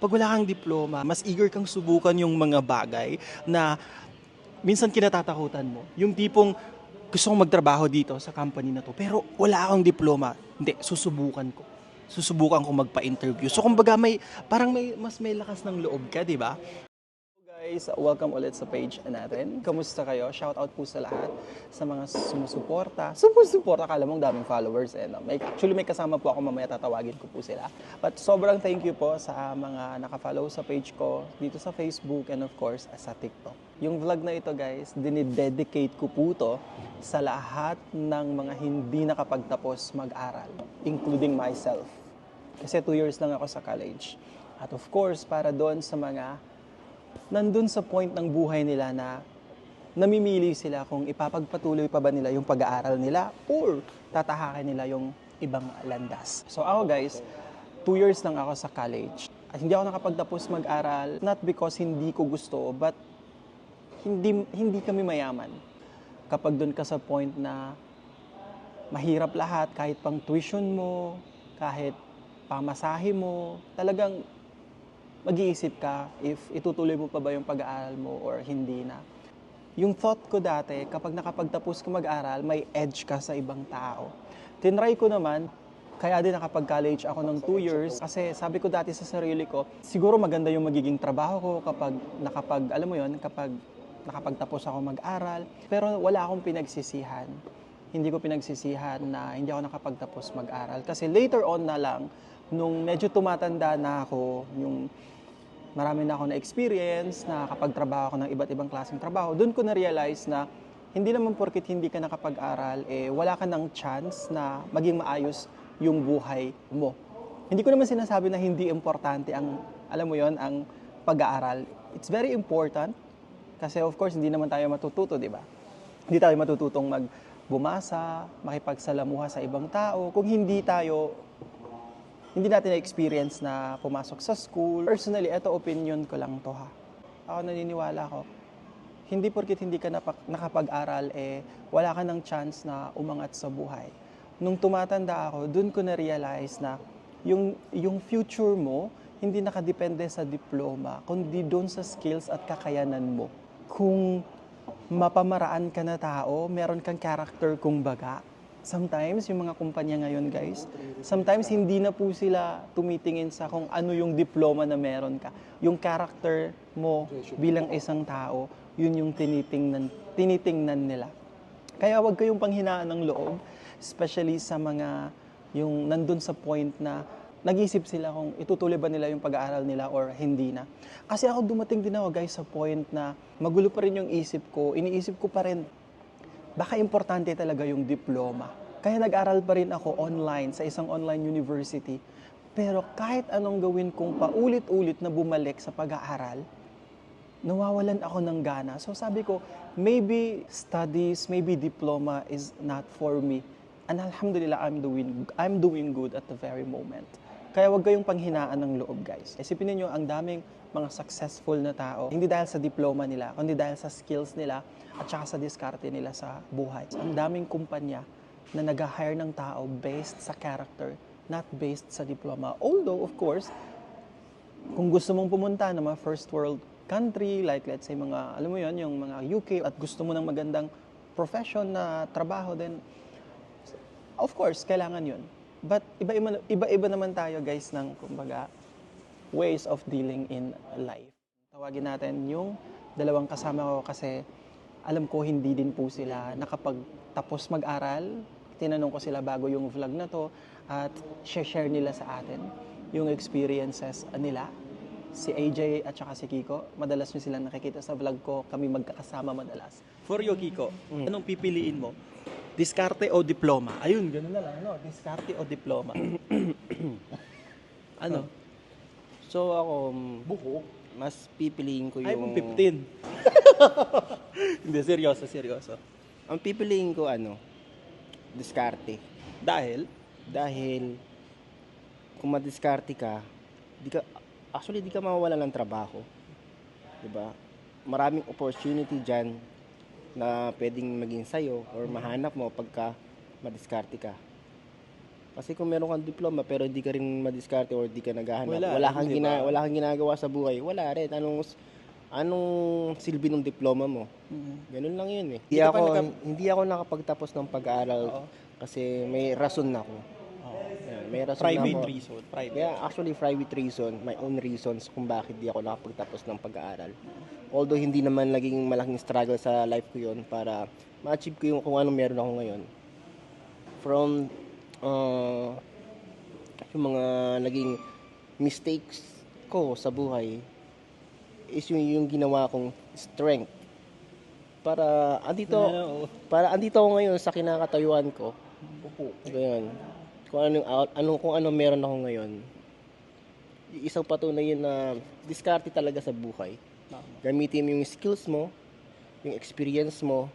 pag wala kang diploma, mas eager kang subukan yung mga bagay na minsan kinatatakutan mo. Yung tipong gusto kong magtrabaho dito sa company na to, pero wala akong diploma. Hindi, susubukan ko. Susubukan ko magpa-interview. So kumbaga may lakas ng loob ka, di ba? Guys, welcome ulit sa page natin. Kamusta kayo? Shout out po sa lahat sa mga sumusuporta. Sumusuporta, akala mong daming followers eh. No? Actually, may kasama po ako mamaya, tatawagin ko po sila. But sobrang thank you po sa mga nakafollow sa page ko dito sa Facebook and of course sa TikTok. Yung vlog na ito guys, dinidedicate ko po to sa lahat ng mga hindi nakapagtapos mag-aral, including myself. Kasi 2 years lang ako sa college. At of course, para doon sa mga nandun sa point ng buhay nila na namimili sila kung ipapagpatuloy pa ba nila yung pag-aaral nila or tatahakin nila yung ibang landas. So ako guys, 2 years lang ako sa college. At hindi ako nakapagtapos mag-aral, not because hindi ko gusto, but hindi kami mayaman. Kapag doon ka sa point na mahirap lahat, kahit pang tuition mo, kahit pamasahe mo, talagang mag-iisip ka if itutuloy mo pa ba yung pag-aaral mo or hindi na. Yung thought ko dati, kapag nakapagtapos ka mag-aral, may edge ka sa ibang tao. Tinry ko naman, kaya din nakapag-college ako ng 2 years kasi sabi ko dati sa sarili ko, siguro maganda yung magiging trabaho ko kapag alam mo yon, kapag nakapagtapos ako mag-aral. Pero wala akong pinagsisihan. Hindi ko pinagsisihan na hindi ako nakapagtapos mag-aral. Kasi later on na lang, nung medyo tumatanda na ako, yung marami na ako na-experience, nakakapagtrabaho ako ng iba't ibang klaseng trabaho, doon ko na-realize na hindi naman porket hindi ka nakapag-aral, wala ka ng chance na maging maayos yung buhay mo. Hindi ko naman sinasabi na hindi importante ang, alam mo yon, ang pag-aaral. It's very important kasi of course hindi naman tayo matututo, di ba? Hindi tayo matututong magbumasa, makipagsalamuha sa ibang tao kung hindi natin na-experience na pumasok sa school. Personally, ito opinion ko lang to ha. Ako naniniwala ko, hindi porket hindi ka nakapag-aral, wala ka ng chance na umangat sa buhay. Nung tumatanda ako, dun ko na-realize na yung future mo, hindi nakadepende sa diploma, kundi doon sa skills at kakayanan mo. Kung mapamaraan ka na tao, meron kang character kumbaga, sometimes, yung mga kumpanya ngayon, guys, sometimes hindi na po sila tumitingin sa kung ano yung diploma na meron ka. Yung character mo bilang isang tao, yun yung tinitingnan nila. Kaya wag kayong panghinaan ng loob, especially sa mga yung nandun sa point na nag-isip sila kung itutuloy ba nila yung pag-aaral nila or hindi na. Kasi ako dumating din ako, guys, sa point na magulo pa rin yung isip ko, iniisip ko pa rin, baka importante talaga yung diploma. Kaya nag-aral pa rin ako online sa isang online university. Pero kahit anong gawin kong paulit-ulit na bumalik sa pag-aaral, nawawalan ako ng gana. So sabi ko, maybe studies, maybe diploma is not for me. And alhamdulillah, I'm doing good at the very moment. Kaya wag kayong panghinaan ng loob, guys. Isipin niyo ang daming mga successful na tao, hindi dahil sa diploma nila, kundi dahil sa skills nila at saka sa diskarte nila sa buhay. Ang daming kumpanya na nag-hire ng tao based sa character, not based sa diploma. Although, of course, kung gusto mong pumunta ng mga first world country, like let's say mga, alam mo yon, yung mga UK, at gusto mo ng magandang profession na trabaho, then of course, kailangan yun. But iba-iba naman tayo, guys, ng kumbaga ways of dealing in life. Tawagin natin yung dalawang kasama ko kasi alam ko hindi din po sila nakapagtapos mag-aral. Tinanong ko sila bago yung vlog na to at share nila sa atin yung experiences nila. Si AJ at saka si Kiko, madalas nyo silang nakikita sa vlog ko, kami magkakasama madalas. For you, Kiko, anong pipiliin mo? Diskarte o diploma? Ayun, gano'n na lang, no? Diskarte o diploma? Ano? So ako, mas pipiliin ko Ay, yung... 15. Hindi, seryoso. Ang pipiliin ko diskarte. Dahil, Dahil kung madiskarte ka, di ka mawawalan ng trabaho. 'Di ba? Maraming opportunity diyan na pwedeng maging sayo or mahanap mo pagka madiskarte ka. Kasi kung meron kang diploma pero di ka rin madiskarte or di ka naghahanap, Wala wala, rin, di ba? wala kang ginagawa sa buhay, wala rin. Anong silbi ng diploma mo? Ganun lang yun eh. Di ka pa Hindi ako nakapagtapos ng pag-aaral Oo. kasi may rason na ako. Oo. Yan, may rason Private na ako. reason. Private. Yeah, actually private reason, my own reasons kung bakit di ako nakapagtapos ng pag-aaral. Although hindi naman naging malaking struggle sa life ko yun para ma-achieve ko yung kung anong meron ako ngayon. From yung mga naging mistakes ko sa buhay is yung ginawa kong strength para andito ako ngayon sa kinakatayuan ko. Ganyan. Kung ano meron ako ngayon. Isang patunay yun na diskarte talaga sa buhay. Gamitin mo yung skills mo, yung experience mo,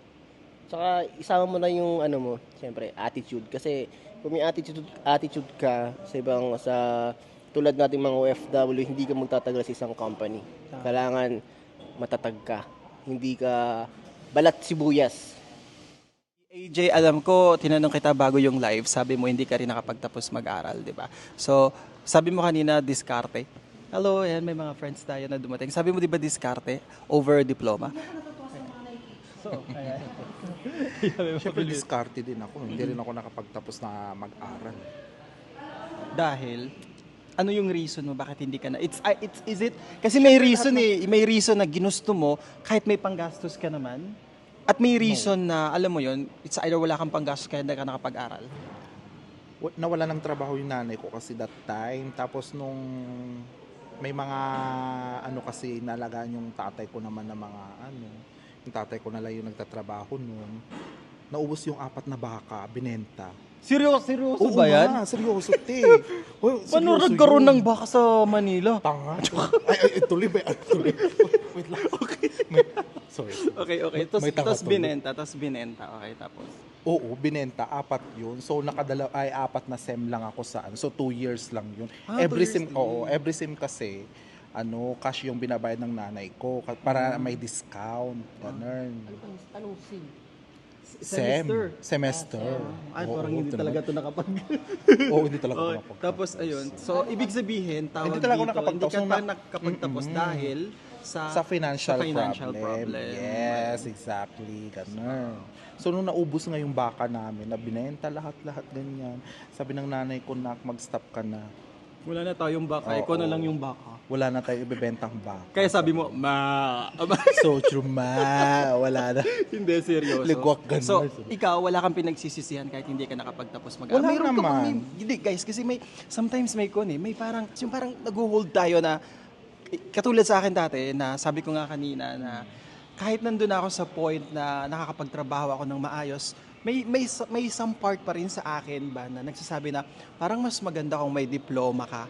tsaka isama mo na yung siyempre attitude kasi kung may attitude ka sa tulad nating mga OFW, hindi ka magtatagal sa isang company. Kailangan matatag ka. Hindi ka balat sibuyas. AJ, alam ko, tinanong kita bago yung live, sabi mo hindi ka rin nakapagtapos mag-aral, di ba? So, sabi mo kanina, diskarte. Hello, yan, may mga friends tayo na dumating. Sabi mo, di ba, diskarte over diploma? So, ayan. Siyempre, diskarte din ako. Hindi rin ako nakapagtapos na mag-aral. Dahil, ano yung reason mo bakit hindi ka na is it kasi may reason na ginusto mo kahit may panggastos ka naman at may reason na alam mo yon, it's either wala kang panggastos kaya hindi ka nakapag-aral. Nawala ng trabaho yung nanay ko kasi that time. Tapos nung may mga kasi nalagaan yung tatay ko naman na mga yung tatay ko na lang yung nagtatrabaho noon. Naubos yung 4 na baka, binenta. Seryoso Oo ba yan? nga, seryoso, te. Paano nagkaroon ng baka sa Manila? Tanga. Ay, tuloy ba? Tuloy. Wait lang. Okay. Sorry. Okay. May tanga Tapos tuloy. binenta. Okay, tapos. Oo, binenta, 4 yun. So, 4 na SEM lang ako saan. So, 2 years lang yun. Every SEM, Every SEM kasi, cash yung binabayad ng nanay ko para may discount. Ganun. Anong SIM? Semester. Ay, Oo, parang hindi ito talaga naman. ito nakapag... Oo, hindi talaga ako Okay, nakapagtapos. tapos ayun. So, ibig sabihin, tawag Hindi talaga ako dito, hindi nakapagtapos. ka Nung pa nakapagtapos dahil Sa financial problem. Yes, exactly. Ganun. So, nung naubos nga yung baka namin, na binenta lahat-lahat ganyan, sabi ng nanay ko, nak, mag-stop ka na. Wala na tayong baka, ikaw na lang yung baka. Wala na tayo ibebentang baka. Kaya sabi mo, ma... So true, wala na. hindi, seryoso. Ligwak ganun. So, ikaw, wala kang pinagsisisihan kahit hindi ka nakapagtapos mag-aral. Wala Mayroon ka bang naman. hindi, guys, kasi sometimes may parang nag-hold tayo na, katulad sa akin dati, na sabi ko nga kanina na kahit nandun ako sa point na nakakapagtrabaho ako ng maayos, may some part pa rin sa akin ba na nagsasabi na parang mas maganda kung may diploma ka.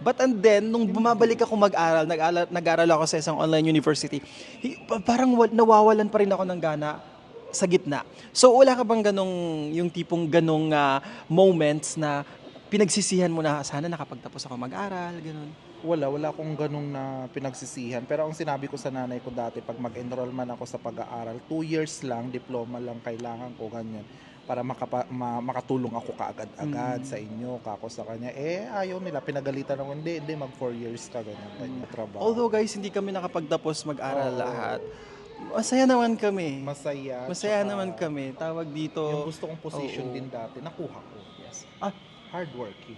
But and then, nung bumabalik ako mag-aral, nag-aral ako sa isang online university, parang nawawalan pa rin ako ng gana sa gitna. So, wala ka bang yung tipong ganong moments na pinagsisihan mo na sana nakapagtapos ako mag-aral, ganon? Wala akong ganung na pinagsisihan. Pero ang sinabi ko sa nanay ko dati, pag mag-enroll man ako sa pag-aaral, 2 years lang, diploma lang kailangan ko, ganyan. Para makatulong ako kaagad-agad sa inyo, kako sa kanya. Ayaw nila, pinagalitan ako, hindi, mag 4 years ka, ganyan trabaho. Although guys, hindi kami nakapagtapos mag-aral lahat. Masaya naman kami. Masaya. Masaya tsaka naman kami. Tawag dito. Yung gusto kong position Oo. din dati, nakuha ko. Yes. Hardworking.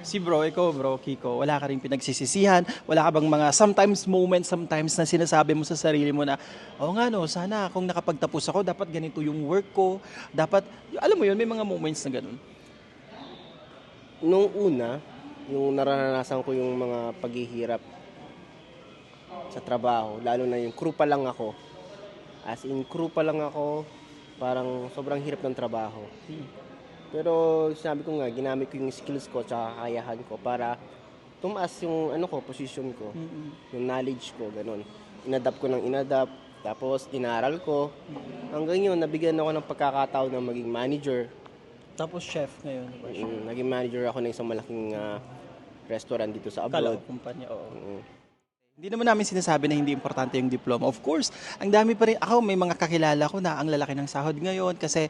Si ikaw bro, Kiko, wala ka rin pinagsisisihan, wala ka bang mga sometimes na sinasabi mo sa sarili mo na, nga no, sana kung nakapagtapos ako, dapat ganito yung work ko, dapat, alam mo yun, may mga moments na ganun. Nung una, yung naranasan ko yung mga paghihirap sa trabaho, lalo na yung crew pa lang ako. As in, crew pa lang ako, parang sobrang hirap ng trabaho. Pero sinabi ko nga, ginamit ko yung skills ko tsaka kakayahan ko para tumaas yung position ko, yung knowledge ko, ganun. Inadapt ko ng inadapt, tapos inaral ko. Hanggang yun, nabigyan ako ng pagkakataon na maging manager. Tapos chef ngayon. Naging manager ako ng isang malaking restaurant dito sa abroad. Kumpanya, oo. Hindi naman namin sinasabi na hindi importante yung diploma. Of course, ang dami pa rin. Ako, may mga kakilala ko na ang lalaki ng sahod ngayon kasi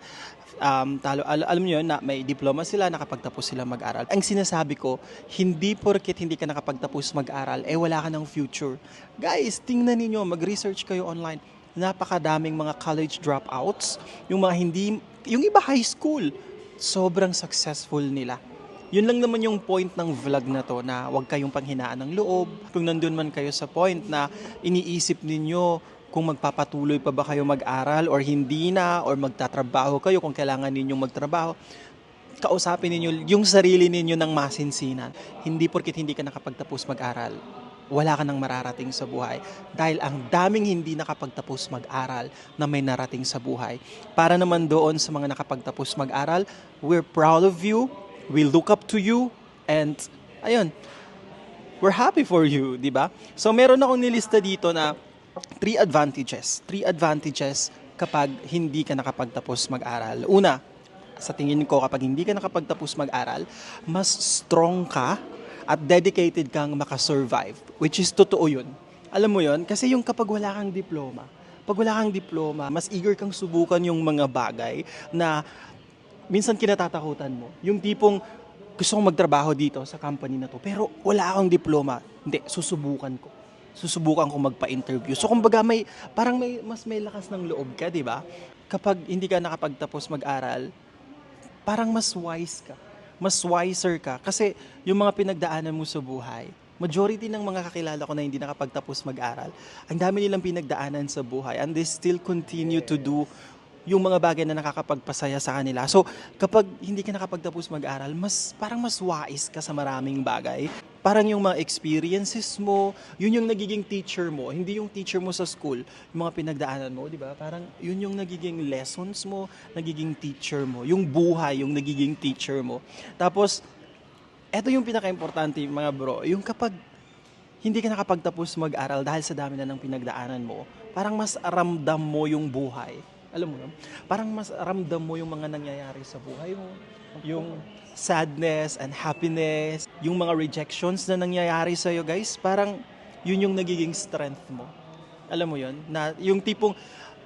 alam niyo yun na may diploma sila, nakapagtapos sila mag-aral. Ang sinasabi ko, hindi porket hindi ka nakapagtapos mag-aral, wala ka ng future. Guys, tingnan ninyo, mag-research kayo online. Napakadaming mga college dropouts, yung mga hindi, yung iba high school, sobrang successful nila. Yun lang naman yung point ng vlog na to, na huwag kayong panghinaan ng loob. Kung nandun man kayo sa point na iniisip ninyo kung magpapatuloy pa ba kayo mag-aral or hindi na, or magtatrabaho kayo kung kailangan ninyong magtrabaho, kausapin ninyo yung sarili ninyo ng masinsinan. Hindi porket hindi ka nakapagtapos mag-aral, wala ka nang mararating sa buhay. Dahil ang daming hindi nakapagtapos mag-aral na may narating sa buhay. Para naman doon sa mga nakapagtapos mag-aral, we're proud of you. We look up to you, and ayun, we're happy for you, di ba? So meron akong nilista dito na 3 advantages. 3 advantages kapag hindi ka nakapagtapos mag-aral. Una, sa tingin ko, kapag hindi ka nakapagtapos mag-aral, mas strong ka at dedicated kang makasurvive, which is totoo yun. Alam mo yun? Kasi yung kapag wala kang diploma, mas eager kang subukan yung mga bagay na minsan kinatatakutan mo. Yung tipong gusto kong magtrabaho dito sa company na to, pero wala akong diploma. Hindi, susubukan ko. Susubukan ko magpa-interview. So kumbaga mas may lakas ng loob ka, di ba? Kapag hindi ka nakapagtapos mag-aral, parang mas wise ka. Mas wiser ka. Kasi yung mga pinagdaanan mo sa buhay, majority ng mga kakilala ko na hindi nakapagtapos mag-aral, ang dami nilang pinagdaanan sa buhay, and they still continue to do yung mga bagay na nakakapagpasaya sa kanila. So, kapag hindi ka nakapagtapos mag-aral, parang mas wais ka sa maraming bagay. Parang yung mga experiences mo, yun yung nagiging teacher mo. Hindi yung teacher mo sa school, yung mga pinagdaanan mo, di ba? Parang yun yung nagiging lessons mo, nagiging teacher mo. Yung buhay, yung nagiging teacher mo. Tapos, eto yung pinaka-importante, mga bro, yung kapag hindi ka nakapagtapos mag-aral dahil sa dami na ng pinagdaanan mo, parang mas ramdam mo yung buhay. Alam mo, no? Parang mas ramdam mo yung mga nangyayari sa buhay mo. Yung sadness and happiness, yung mga rejections na nangyayari sa'yo, guys, parang yun yung nagiging strength mo. Alam mo yun? Na yung tipong,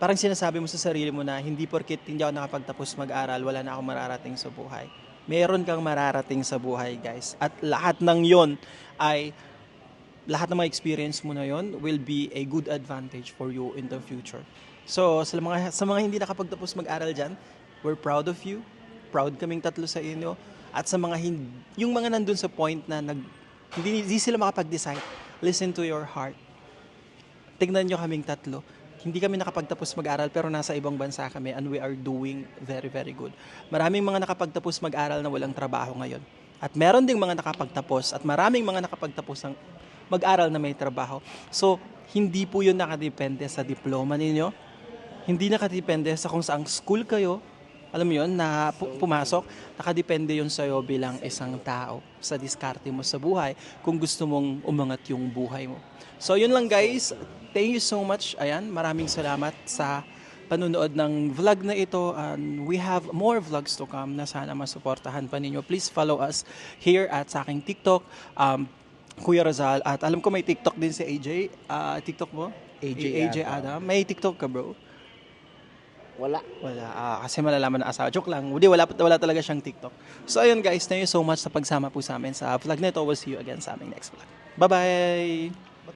parang sinasabi mo sa sarili mo na hindi porket hindi ako nakapagtapos mag-aral, wala na akong mararating sa buhay. Meron kang mararating sa buhay, guys. At lahat ng yon lahat ng mga experience mo na yon will be a good advantage for you in the future. So, sa mga hindi nakapagtapos mag-aral dyan, we're proud of you. Proud kaming tatlo sa inyo. At sa mga yung mga nandun sa point na hindi sila makapag-decide, listen to your heart. Tignan nyo kaming tatlo. Hindi kami nakapagtapos mag-aral pero nasa ibang bansa kami, and we are doing very, very good. Maraming mga nakapagtapos mag-aral na walang trabaho ngayon. At meron ding mga nakapagtapos at maraming mga nakapagtapos ng mag-aral na may trabaho. So, hindi po yun nakadepende sa diploma ninyo. Hindi nakadepende sa kung saang school kayo, alam mo yun, na pumasok. Nakadepende yun sa'yo bilang isang tao, sa diskarte mo sa buhay, kung gusto mong umangat yung buhay mo. So, yun lang guys. Thank you so much. Ayan, maraming salamat sa panunood ng vlog na ito. And we have more vlogs to come na sana masuportahan pa ninyo. Please follow us here at sa aking TikTok, Kuya Rizal. At alam ko may TikTok din si AJ. TikTok mo? AJ Adam. May TikTok ka, bro? Wala. Kasi malalaman na asawa. Joke lang. Hindi, wala talaga siyang TikTok. So, ayun guys. Thank you so much sa pagsama po sa amin sa vlog na ito. We'll see you again sa aming next vlog. Bye-bye!